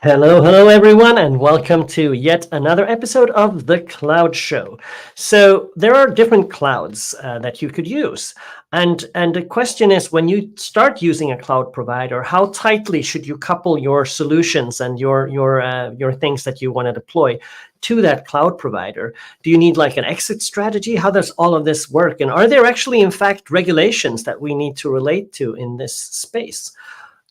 Hello, everyone, and welcome to yet another episode of The Cloud Show. So there are different clouds that you could use, and the question is, when you start using a cloud provider, how tightly should you couple your solutions and your things that you want to deploy to that cloud provider? Do you need like an exit strategy? How does all of this work? And are there actually, in fact, regulations that we need to relate to in this space?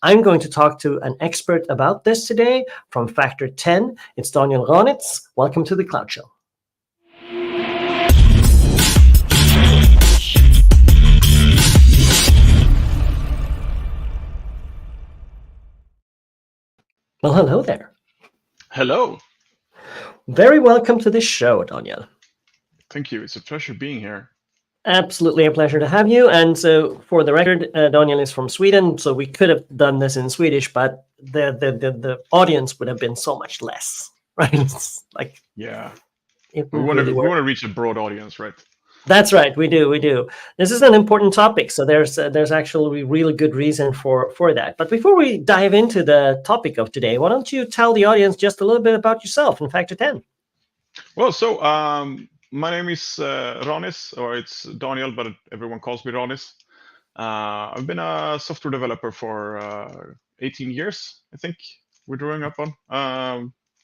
I'm going to talk to an expert about this today from Factor 10. It's Daniel Raniz. Welcome to the Cloud Show. Well, hello there. Hello. Very welcome to the show, Daniel. Thank you. It's a pleasure being here. Absolutely a pleasure to have you. And so, for the record, Daniel is from Sweden, so we could have done this in Swedish, but the audience would have been so much less, right? It's like Yeah, we want to reach a broad audience, right? That's right. We do. This is an important topic, so there's actually really good reason for that. But before we dive into the topic of today, why don't you tell the audience just a little bit about yourself and Factor 10? Well, so my name is Raniz, or it's Daniel, but everyone calls me Raniz. I've been a software developer for 18 years, I think we're drawing up on.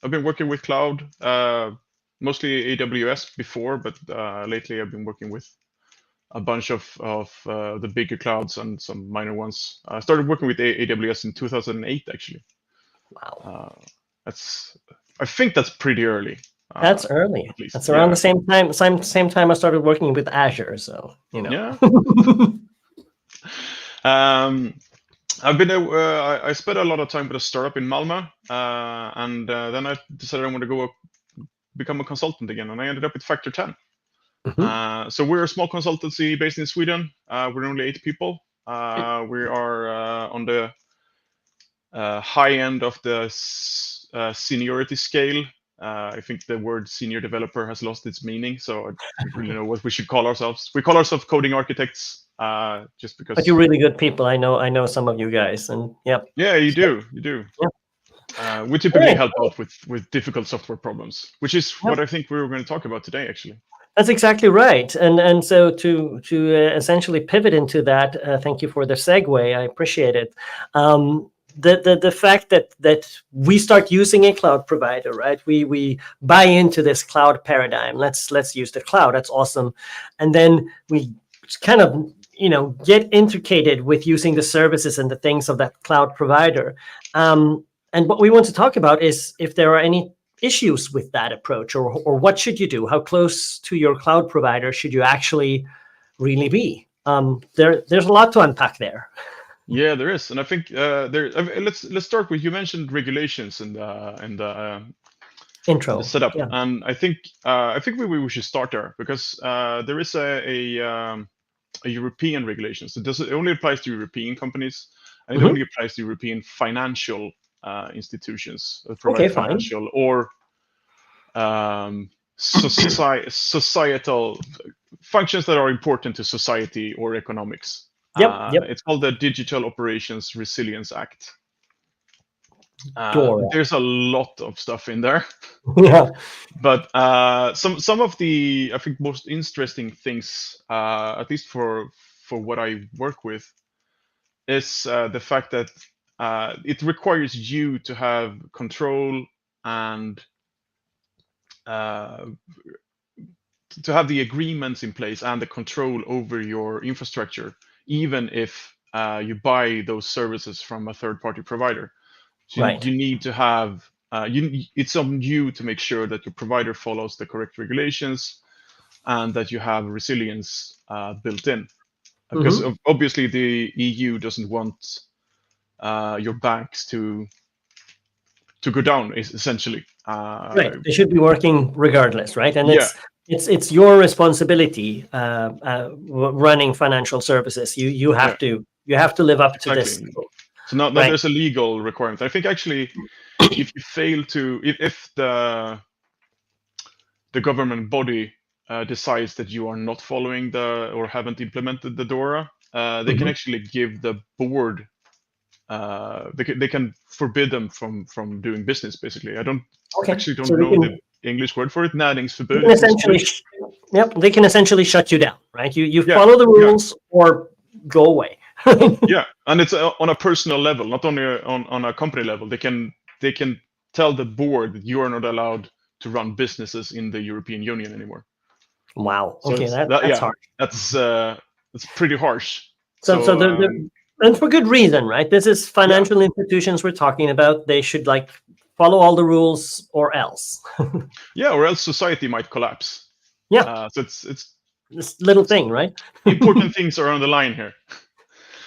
I've been working with cloud, mostly AWS before, but lately I've been working with a bunch of the bigger clouds and some minor ones. I started working with AWS in 2008, actually. Wow. I think that's pretty early. That's early. That's around the same time I started working with Azure. So Yeah. I've been I spent a lot of time with a startup in Malmö, and then I decided I want to go become a consultant again, and I ended up with Factor 10. Mm-hmm. So we're a small consultancy based in Sweden. We're only 8 people. We are on the high end of the seniority scale. I think the word senior developer has lost its meaning, so I don't really know what we should call ourselves. We call ourselves coding architects, just because. But you're really good people. I know some of you guys, and yep. Yeah, you do. Yeah. We typically help out with difficult software problems, which is what I think we were going to talk about today, actually. That's exactly right, and so to essentially pivot into that, thank you for the segue. I appreciate it. The fact that we start using a cloud provider, right? We buy into this cloud paradigm. Let's use the cloud. That's awesome, and then we kind of get intricated with using the services and the things of that cloud provider. And what we want to talk about is if there are any issues with that approach, or what should you do? How close to your cloud provider should you actually really be? There's a lot to unpack there. Yeah, there is, and I think let's start with, you mentioned regulations and the intro, the setup, and I think we should start there, because there is a European regulation. So it only applies to European companies, and it only applies to European financial institutions that provide financial or societal functions that are important to society or economics. Yep. It's called the Digital Operations Resilience Act. There's a lot of stuff in there. Yeah. But some of the, I think, most interesting things, at least for what I work with, is the fact that it requires you to have control and to have the agreements in place and the control over your infrastructure, even if you buy those services from a third-party provider. So right. You need to have, it's on you to make sure that your provider follows the correct regulations and that you have resilience built in. Because obviously the EU doesn't want your banks to go down, essentially. Right. They should be working regardless, right? And it's your responsibility running financial services. You have to live up to this. So now there's a legal requirement. I think actually, if you fail to, if the government body decides that you are not following or haven't implemented the DORA, they can actually give the board they can forbid them from doing business. Basically, I don't actually don't So know the English word for it. They can essentially, they can essentially shut you down, right? You follow the rules or go away. Yeah, and it's on a personal level, not only on a company level. They can tell the board that you are not allowed to run businesses in the European Union anymore. Wow. So Okay, that's harsh. That's pretty harsh. And for good reason, right? This is financial institutions we're talking about. They should like follow all the rules, or else. Yeah, or else society might collapse. Yeah. So it's this little thing, right? Important things are on the line here.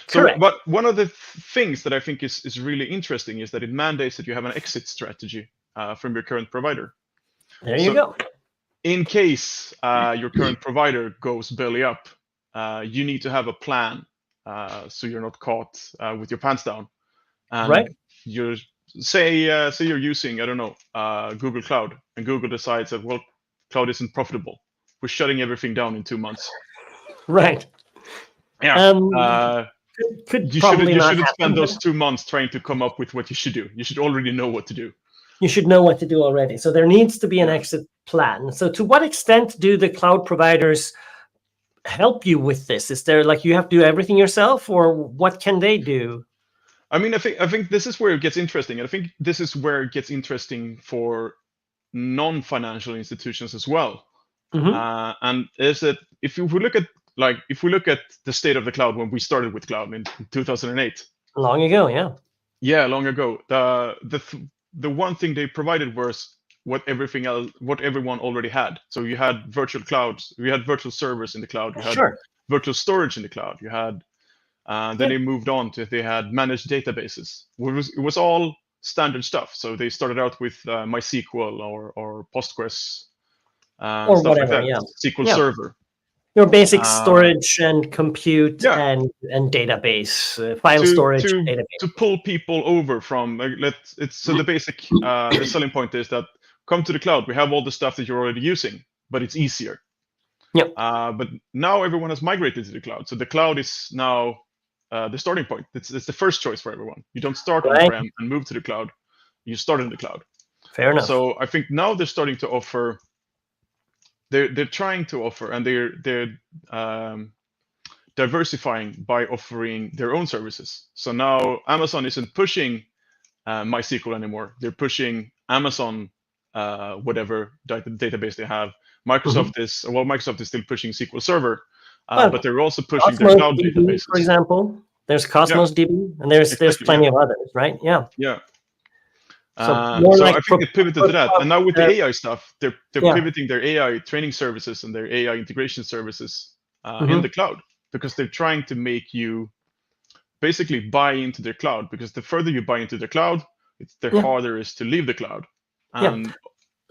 Correct. So, but one of the things that I think is really interesting is that it mandates that you have an exit strategy from your current provider. There you go. In case your current provider goes belly up, you need to have a plan so you're not caught with your pants down. And right. You say you're using, I don't know, Google Cloud, and Google decides that, well, cloud isn't profitable. We're shutting everything down in 2 months. Right. Yeah. You shouldn't spend those 2 months trying to come up with what you should do. You should already know what to do. You should know what to do already. So there needs to be an exit plan. So to what extent do the cloud providers help you with this? Is there like you have to do everything yourself, or what can they do? I mean, I think this is where it gets interesting. And I think this is where it gets interesting for non-financial institutions as well. Mm-hmm. And is that if we look at the state of the cloud when we started with cloud in 2008. Long ago, yeah. Yeah, long ago. The one thing they provided was what everyone already had. So you had virtual clouds, you had virtual servers in the cloud, you had virtual storage in the cloud, you had then they moved on to they had managed databases. It was all standard stuff. So they started out with MySQL or Postgres or stuff whatever, like that. SQL Server. Your basic storage and compute and database, file storage database. To pull people over from so the basic the selling point is that come to the cloud. We have all the stuff that you're already using, but it's easier. Yeah. But now everyone has migrated to the cloud, so the cloud is now the starting point. It's the first choice for everyone. You don't start on-prem and move to the cloud. You start in the cloud. Fair enough. So I think now they're starting to offer. They're trying to offer, and they're diversifying by offering their own services. So now Amazon isn't pushing MySQL anymore. They're pushing Amazon whatever database they have. Microsoft is still pushing SQL Server, but they're also pushing their cloud databases. For example, there's Cosmos DB, and there's plenty of others, right? Yeah. Yeah. So I think it pivoted to that, and now with the AI stuff, they're pivoting their AI training services and their AI integration services in the cloud, because they're trying to make you basically buy into their cloud. Because the further you buy into the cloud, the harder it is to leave the cloud, and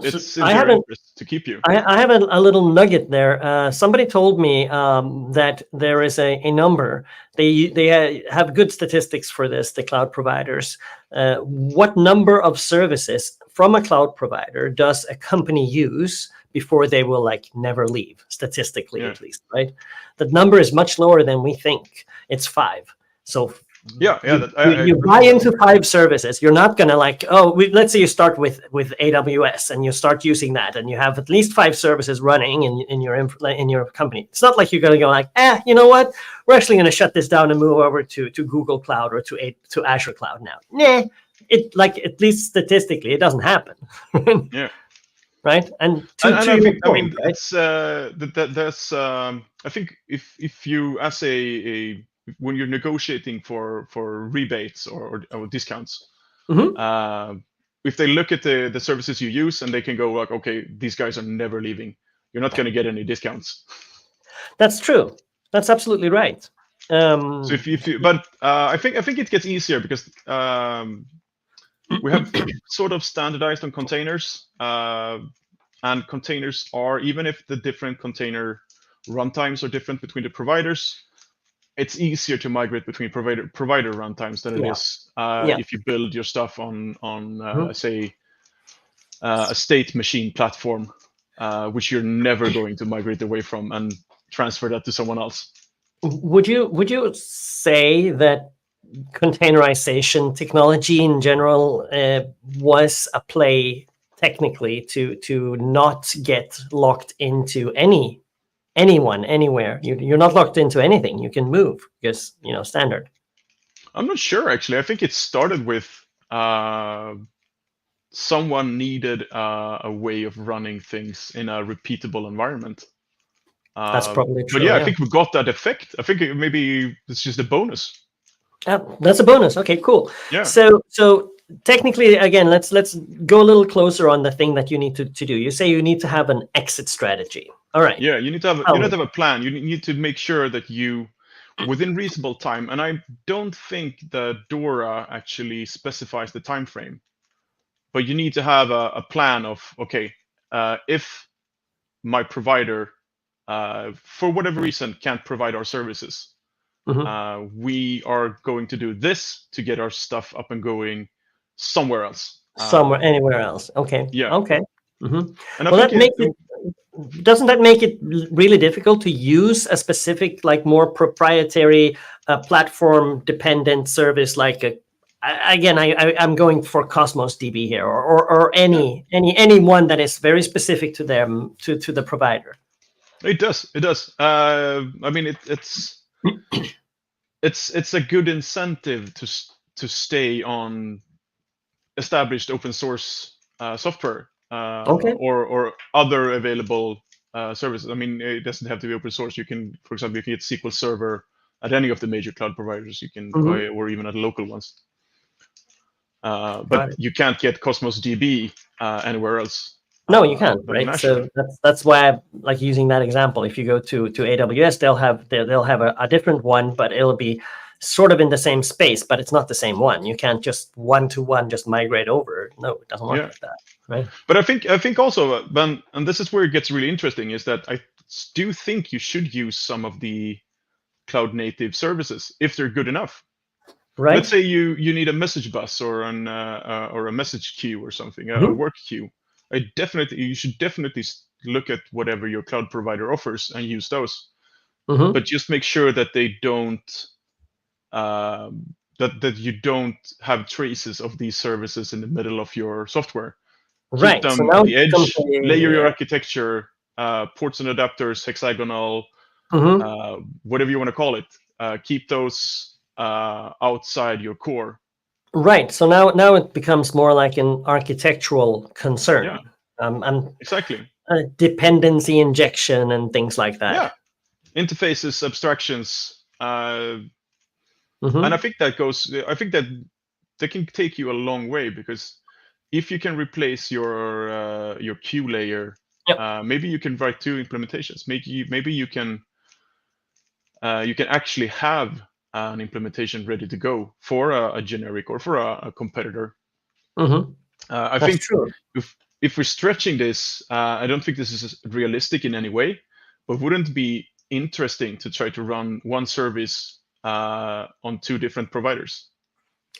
it's in their interest to keep you. I have a little nugget there. Somebody told me that there is a number. They have good statistics for this, the cloud providers. What number of services from a cloud provider does a company use before they will never leave, statistically at least, right? The number is much lower than we think. It's 5. So you buy into 5 services. You're not gonna let's say you start with AWS and you start using that, and you have at least 5 services running in your company. It's not like you're gonna go you know what? We're actually gonna shut this down and move over to Google Cloud or to Azure Cloud now. Nah, at least statistically, it doesn't happen. Yeah. Right. And I mean, it's that's I think if you as when you're negotiating for rebates or discounts, if they look at the services you use and they can go okay, these guys are never leaving, you're not going to get any discounts. That's true. That's absolutely right. So but I think it gets easier because we have sort of standardized on containers, and containers are, even if the different container runtimes are different between the providers, it's easier to migrate between provider runtimes than it is if you build your stuff on say a state machine platform, which you're never going to migrate away from and transfer that to someone else. Would you say that containerization technology in general was a play technically to not get locked into anyone anywhere. You're not locked into anything. You can move because standard. I'm not sure actually. I think it started with someone needed a way of running things in a repeatable environment. That's probably But true. yeah, I think we got that effect. I think maybe it's just a bonus. That's a bonus. Okay, cool. Yeah. So technically, again, let's go a little closer on the thing that you need to do. You say you need to have an exit strategy. All right. Yeah, you need to have a plan. You need to make sure that you, within reasonable time, and I don't think the DORA actually specifies the time frame, but you need to have a plan of, okay, if my provider, for whatever reason, can't provide our services, we are going to do this to get our stuff up and going somewhere else. Anywhere else. Okay. Yeah. Okay. And I Well, think doesn't that make it really difficult to use a specific, like more proprietary platform dependent service like I'm going for Cosmos DB here, or any one that is very specific to them, to the provider? It does. I mean, it's a good incentive to stay on established open source software or other available services. I mean, it doesn't have to be open source. You can, for example, if you get SQL Server at any of the major cloud providers, you can buy, or even at local ones. But you can't get Cosmos DB anywhere else. No, you can't, right? So that's why I like using that example. If you go to AWS, they'll have a different one, but it'll be sort of in the same space, but it's not the same one. You can't just one-to-one just migrate over. No, it doesn't work like that, right? But I think also, Ben, and this is where it gets really interesting, is that I do think you should use some of the cloud native services if they're good enough. Right. Let's say you need a message bus or a message queue or something, a work queue. You should definitely look at whatever your cloud provider offers and use those. But just make sure that they don't that you don't have traces of these services in the middle of your software. Right. Keep them at the edge. Layer your architecture, ports and adapters, hexagonal, whatever you want to call it. Keep those outside your core. Right. So now it becomes more like an architectural concern. Yeah. And exactly. Dependency injection and things like that. Yeah. Interfaces, abstractions. And I think that can take you a long way, because if you can replace your queue layer, maybe you can write 2 implementations. Maybe you can actually have an implementation ready to go for a generic or for a competitor. I think true. If we're stretching this, I don't think this is realistic in any way, but wouldn't it be interesting to try to run one service on 2 different providers?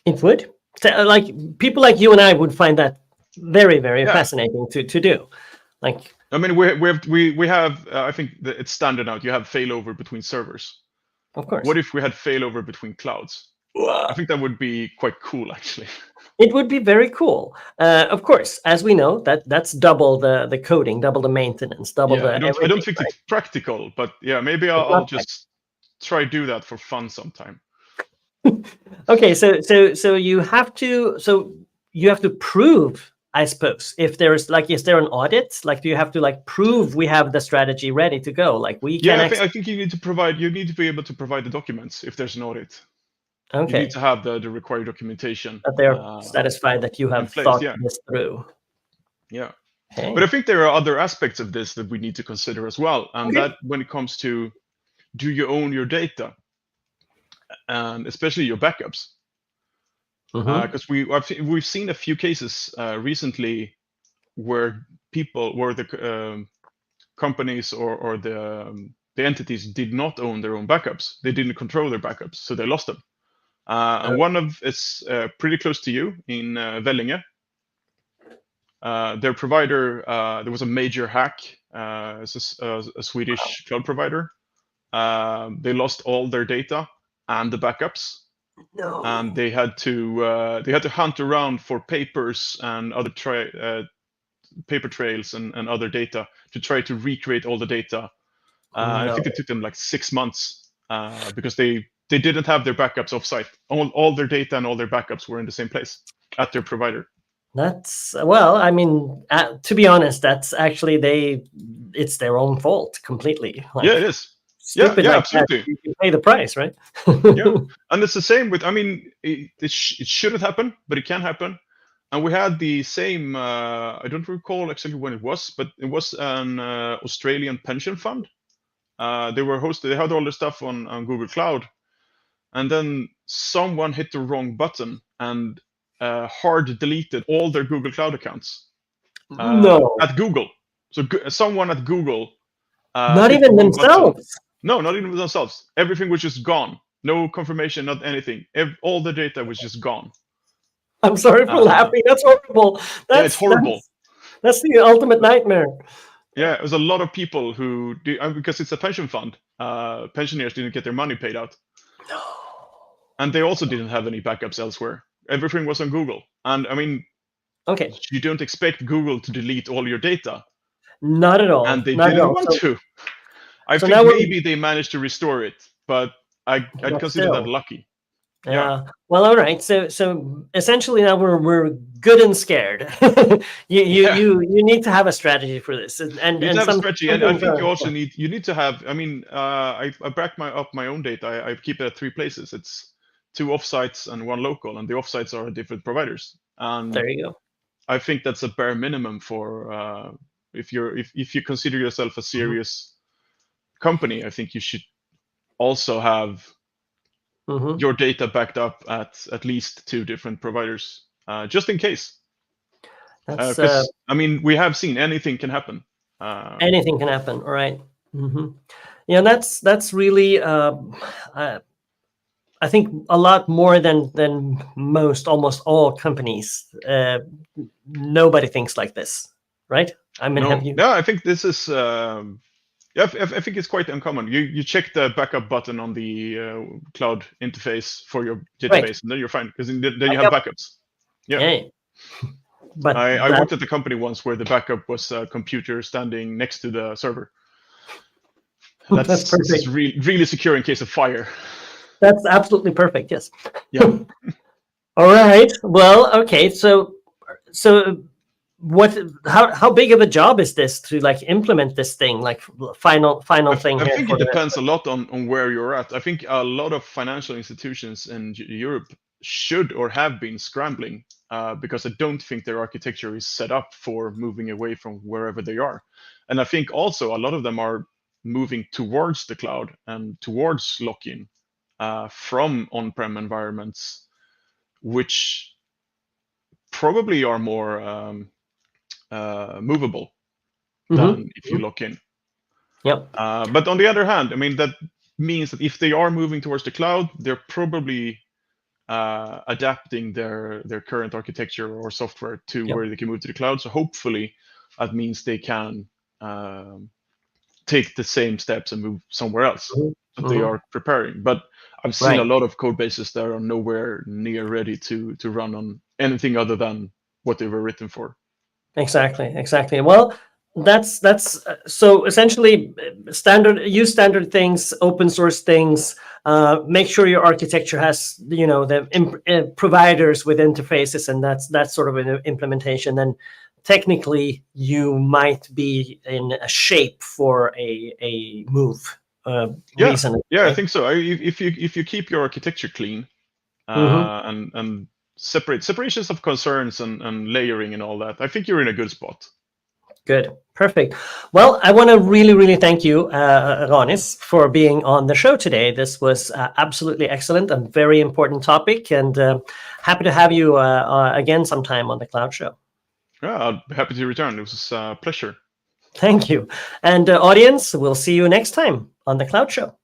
It would. Like people like you and I would find that very, very fascinating to do. Like, I mean, we have I think that it's standard now. You have failover between servers. Of course. What if we had failover between clouds? I think that would be quite cool, actually. It would be very cool. Of course, as we know, that's double the coding, double the maintenance, double the. I don't think it's practical, but yeah, maybe I'll just try do that for fun sometime. Okay, so you have to prove, I suppose, if there's is there an audit? Like, do you have to prove we have the strategy ready to go? Like we can. Yeah, I think you need to be able to provide the documents if there's an audit. Okay. You need to have the required documentation. That they're satisfied that you have thought this through. Yeah. Okay. But I think there are other aspects of this that we need to consider as well. And that when it comes to, do you own your data? And especially your backups. Because we've seen a few cases recently where the companies or the entities did not own their own backups. They didn't control their backups, so they lost them. And one of is pretty close to you in Vellinge. Their provider, there was a major hack. It's a Swedish cloud provider. They lost all their data and the backups. No. and they had to hunt around for papers and other paper trails and other data to try to recreate all the data. I No. think it took them like 6 months because they didn't have their backups offsite. All their data and all their backups were in the same place at their provider. That's, well, I mean, to be honest, that's actually it's their own fault completely. Like, Yeah, it is. stupid Yeah, like absolutely. that, you can pay the price, right? Yeah, and it's the same with. I mean, it shouldn't happen, but it can happen. And we had the same. I don't recall exactly when it was, but it was an Australian pension fund. They were hosted. They had all the stuff on Google Cloud, and then someone hit the wrong button and hard deleted all their Google Cloud accounts No, at Google. So someone at Google not hit the even wrong button. themselves. No, not even themselves. Everything was just gone. No confirmation, not anything. All the data was just gone. I'm sorry for laughing. That's horrible. Yeah, it's horrible. That's the ultimate nightmare. Yeah, it was a lot of people who because it's a pension fund. Pensioners didn't get their money paid out. No. And they also didn't have any backups elsewhere. Everything was on Google. And I mean, Okay. you don't expect Google to delete all your data. Not at all. And they Not didn't want to. I think maybe they managed to restore it, but I'd consider that lucky. Yeah. Well, all right. So essentially now we're good and scared. you need to have a strategy for this, and you need to have a strategy, and I think you also need to have. I mean, I back up my own data. I keep it at 3 places. It's 2 offsites and 1 local, and the offsites are different providers. And there you go. I think that's a bare minimum for if you consider yourself a serious company. I think you should also have your data backed up at least 2 different providers, just in case. Because I mean, we have seen anything can happen. Anything can happen, all right? Yeah, that's really I think a lot more than almost all companies. Nobody thinks like this, right? I mean, have you? No, I think this is. Yeah, I think it's quite uncommon. You check the backup button on the cloud interface for your database, and then you're fine because then you have backups. Yeah. Hey. But I worked at a company once where the backup was a computer standing next to the server. That's perfect. Really secure in case of fire. That's absolutely perfect. Yes. Yeah. All right. Well, okay. So what? How big of a job is this to like implement this thing? Like final thing. I think it depends a lot on where you're at. I think a lot of financial institutions in Europe should or have been scrambling because I don't think their architecture is set up for moving away from wherever they are. And I think also a lot of them are moving towards the cloud and towards lock-in from on-prem environments, which probably are more movable than if you lock in. Yep. But on the other hand, I mean, that means that if they are moving towards the cloud, they're probably adapting their current architecture or software to where they can move to the cloud. So hopefully that means they can take the same steps and move somewhere else that they are preparing. But I've seen a lot of code bases that are nowhere near ready to run on anything other than what they were written for. Exactly. Well, that's so essentially use standard things, open source things. Make sure your architecture has the providers with interfaces, and that's sort of an implementation. Then technically you might be in a shape for a move. I think so. If you keep your architecture clean and separations of concerns and layering and all that, I think you're in a good spot. Good. Perfect. Well, I want to really thank you, Raniz, for being on the show today. This was absolutely excellent, a very important topic, and happy to have you again sometime on the Cloud Show. Yeah, I'll be happy to return. It was a pleasure. Thank you. And audience, we'll see you next time on the Cloud Show.